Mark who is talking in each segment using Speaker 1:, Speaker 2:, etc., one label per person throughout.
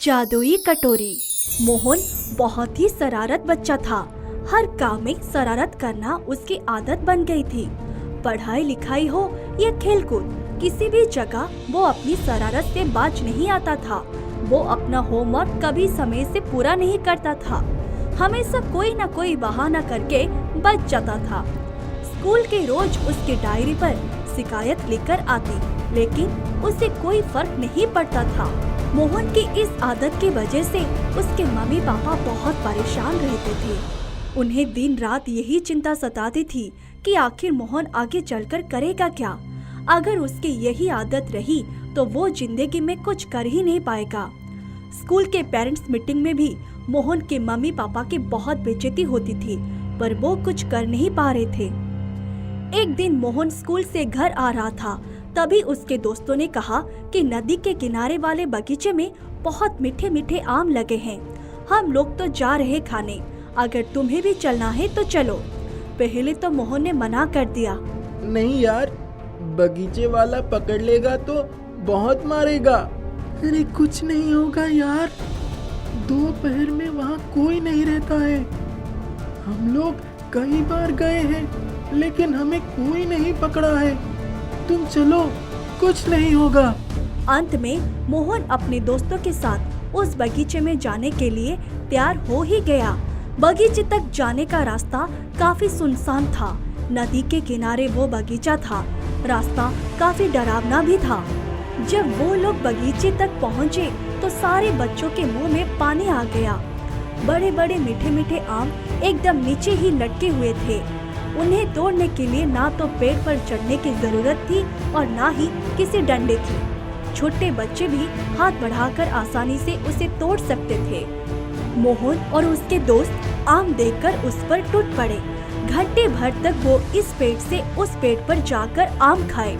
Speaker 1: जादुई कटोरी। मोहन बहुत ही शरारत बच्चा था। हर काम में शरारत करना उसकी आदत बन गई थी। पढ़ाई लिखाई हो या खेलकूद, किसी भी जगह वो अपनी शरारत से बाज नहीं आता था। वो अपना होमवर्क कभी समय से पूरा नहीं करता था। हमेशा कोई न कोई बहाना करके बच जाता था। स्कूल के रोज उसकी डायरी पर शिकायत लिखकर आती, लेकिन उसे कोई फर्क नहीं पड़ता था। मोहन की इस आदत की वजह से उसके मम्मी पापा बहुत परेशान रहते थे। उन्हें दिन रात यही चिंता सताती थी कि आखिर मोहन आगे चलकर करेगा क्या। अगर उसकी यही आदत रही तो वो जिंदगी में कुछ कर ही नहीं पाएगा। स्कूल के पेरेंट्स मीटिंग में भी मोहन के मम्मी पापा की बहुत बेइज्जती होती थी, पर वो कुछ कर नहीं पा रहे थे। एक दिन मोहन स्कूल से घर आ रहा था, तभी उसके दोस्तों ने कहा कि नदी के किनारे वाले बगीचे में बहुत मीठे मीठे आम लगे हैं। हम लोग तो जा रहे खाने, अगर तुम्हें भी चलना है तो चलो। पहले तो मोहन ने मना कर दिया।
Speaker 2: नहीं यार, बगीचे वाला पकड़ लेगा तो बहुत मारेगा। अरे कुछ नहीं होगा यार, दोपहर में वहाँ कोई नहीं रहता है। हम लोग कई बार गए हैं, लेकिन हमें कोई नहीं पकड़ा है। तुम चलो, कुछ नहीं होगा।
Speaker 1: अंत में मोहन अपने दोस्तों के साथ उस बगीचे में जाने के लिए तैयार हो ही गया। बगीचे तक जाने का रास्ता काफी सुनसान था। नदी के किनारे वो बगीचा था। रास्ता काफी डरावना भी था। जब वो लोग बगीचे तक पहुँचे तो सारे बच्चों के मुंह में पानी आ गया। बड़े बड़े मीठे मीठे आम एकदम नीचे ही लटके हुए थे। उन्हें तोड़ने के लिए ना तो पेड़ पर चढ़ने की जरूरत थी और ना ही किसी डंडे की। छोटे बच्चे भी हाथ बढ़ाकर आसानी से उसे तोड़ सकते थे। मोहन और उसके दोस्त आम देखकर उस पर टूट पड़े। घंटे भर तक वो इस पेड़ से उस पेड़ पर जाकर आम खाए।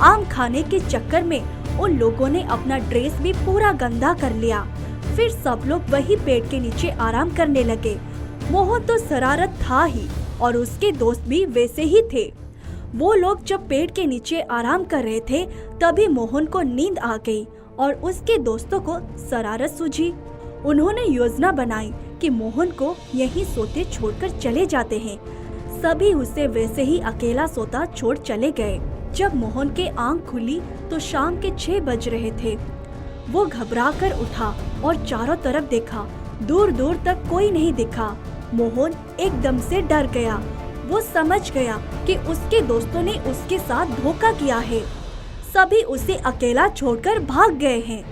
Speaker 1: आम खाने के चक्कर में उन लोगों ने अपना ड्रेस भी पूरा गंदा कर लिया। फिर सब लोग वही पेड़ के नीचे आराम करने लगे। मोहन तो शरारत था ही और उसके दोस्त भी वैसे ही थे। वो लोग जब पेड़ के नीचे आराम कर रहे थे, तभी मोहन को नींद आ गई और उसके दोस्तों को शरारत सूझी। उन्होंने योजना बनाई कि मोहन को यहीं सोते छोड़कर चले जाते हैं। सभी उसे वैसे ही अकेला सोता छोड़ चले गए। जब मोहन के आंख खुली तो शाम के 6 बज रहे थे। वो घबराकर उठा और चारों तरफ देखा। दूर दूर तक कोई नहीं दिखा। मोहन एकदम से डर गया। वो समझ गया कि उसके दोस्तों ने उसके साथ धोखा किया है। सभी उसे अकेला छोड़कर भाग गए हैं।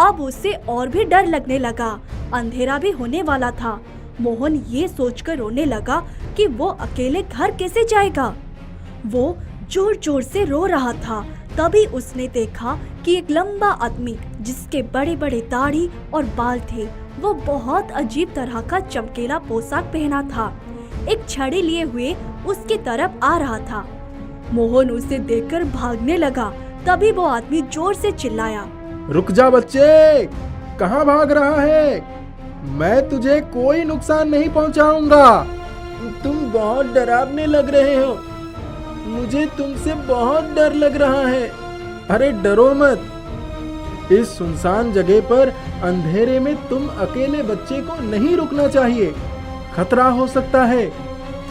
Speaker 1: अब उसे और भी डर लगने लगा। अंधेरा भी होने वाला था। मोहन ये सोचकर रोने लगा कि वो अकेले घर कैसे जाएगा। वो जोर जोर से रो रहा था। तभी उसने देखा कि एक लंबा आदमी जिसके बड़े बड़े दाढ़ी और बाल थे, वो बहुत अजीब तरह का चमकीला पोशाक पहना था, एक छड़ी लिए हुए उसकी तरफ आ रहा था। मोहन उसे देखकर भागने लगा। तभी वो आदमी जोर से चिल्लाया,
Speaker 2: रुक जा बच्चे, कहाँ भाग रहा है? मैं तुझे कोई नुकसान नहीं पहुँचाऊंगा। तुम बहुत डरावने लग रहे हो। मुझे तुमसे बहुत डर लग रहा है। अरे डरो मत। इस सुनसान जगह पर अंधेरे में तुम अकेले बच्चे को नहीं रुकना चाहिए। खतरा हो सकता है,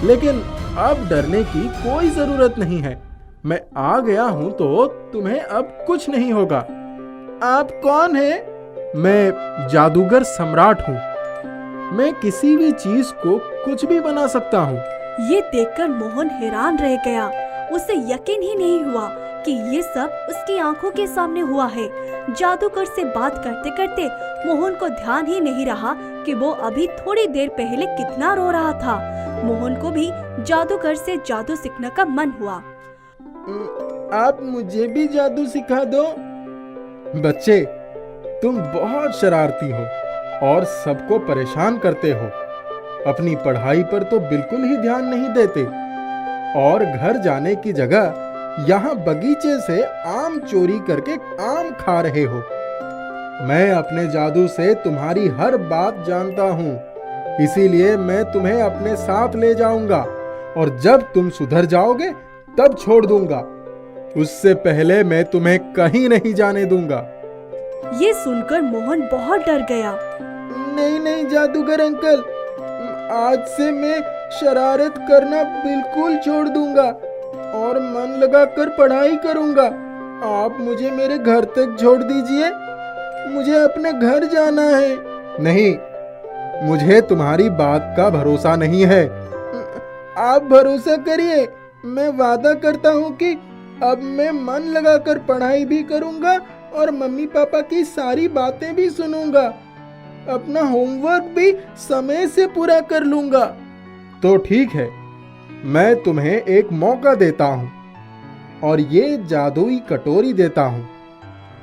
Speaker 2: लेकिन अब डरने की कोई जरूरत नहीं है। मैं आ गया हूं तो तुम्हें अब कुछ नहीं होगा। आप कौन हैं? मैं जादूगर सम्राट हूँ। मैं किसी भी चीज को कुछ भी बना सकता हूँ।
Speaker 1: ये देखकर मोहन हैरान रह गया। उसे यकीन ही नहीं हुआ कि ये सब उसकी आंखों के सामने हुआ है। जादूगर से बात करते करते मोहन को ध्यान ही नहीं रहा कि वो अभी थोड़ी देर पहले कितना रो रहा था। मोहन को भी जादूगर से जादू सीखने का मन हुआ।
Speaker 2: आप मुझे भी जादू सिखा दो। बच्चे, तुम बहुत शरारती हो और सबको परेशान करते हो। अपनी पढ़ाई पर तो बिल्कुल ही ध्यान नहीं देते और घर जाने की जगह यहाँ बगीचे से आम चोरी करके आम खा रहे हो। मैं अपने जादू से तुम्हारी हर बात जानता हूँ, इसीलिए मैं तुम्हें अपने साथ ले जाऊंगा और जब तुम सुधर जाओगे तब छोड़ दूंगा। उससे पहले मैं तुम्हें कहीं नहीं जाने दूंगा।
Speaker 1: ये सुनकर मोहन बहुत डर गया।
Speaker 2: नहीं नहीं जादूगर अंकल, आज से मैं शरारत करना बिल्कुल छोड़ दूंगा और मन लगाकर पढ़ाई करूंगा। आप मुझे मेरे घर तक छोड़ दीजिए, मुझे अपने घर जाना है। नहीं, मुझे तुम्हारी बात का भरोसा नहीं है। आप भरोसा करिए, मैं वादा करता हूँ कि अब मैं मन लगाकर पढ़ाई भी करूंगा और मम्मी पापा की सारी बातें भी सुनूंगा, अपना होमवर्क भी समय से पूरा कर लूंगा। तो ठीक है, मैं तुम्हें एक मौका देता हूँ और ये जादुई कटोरी देता हूँ।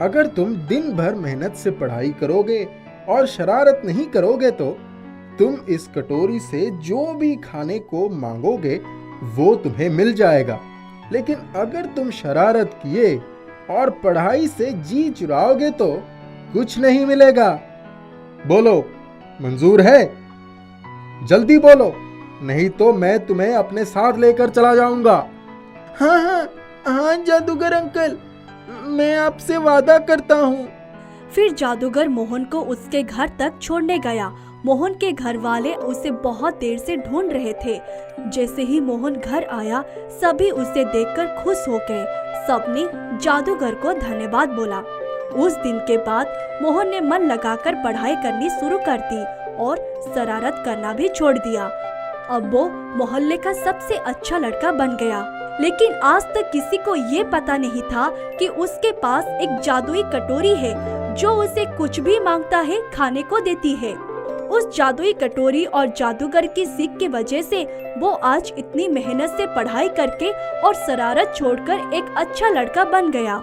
Speaker 2: अगर तुम दिन भर मेहनत से पढ़ाई करोगे और शरारत नहीं करोगे तो तुम इस कटोरी से जो भी खाने को मांगोगे वो तुम्हें मिल जाएगा। लेकिन अगर तुम शरारत किए और पढ़ाई से जी चुराओगे तो कुछ नहीं मिलेगा। बोलो, मंजूर है? जल्दी बोलो, नहीं तो मैं तुम्हें अपने साथ लेकर चला जाऊंगा। हाँ हाँ हाँ जादूगर अंकल, मैं आपसे वादा करता हूँ।
Speaker 1: फिर जादूगर मोहन को उसके घर तक छोड़ने गया। मोहन के घर वाले उसे बहुत देर से ढूंढ रहे थे। जैसे ही मोहन घर आया, सभी उसे देखकर खुश हो गए। सबने जादूगर को धन्यवाद बोला। उस दिन के बाद मोहन ने मन लगाकर पढ़ाई करनी शुरू कर दी और शरारत करना भी छोड़ दिया। अब वो मोहल्ले का सबसे अच्छा लड़का बन गया। लेकिन आज तक किसी को ये पता नहीं था कि उसके पास एक जादुई कटोरी है जो उसे कुछ भी मांगता है खाने को देती है। उस जादुई कटोरी और जादूगर की सीख की वजह से वो आज इतनी मेहनत से पढ़ाई करके और शरारत छोड़कर एक अच्छा लड़का बन गया।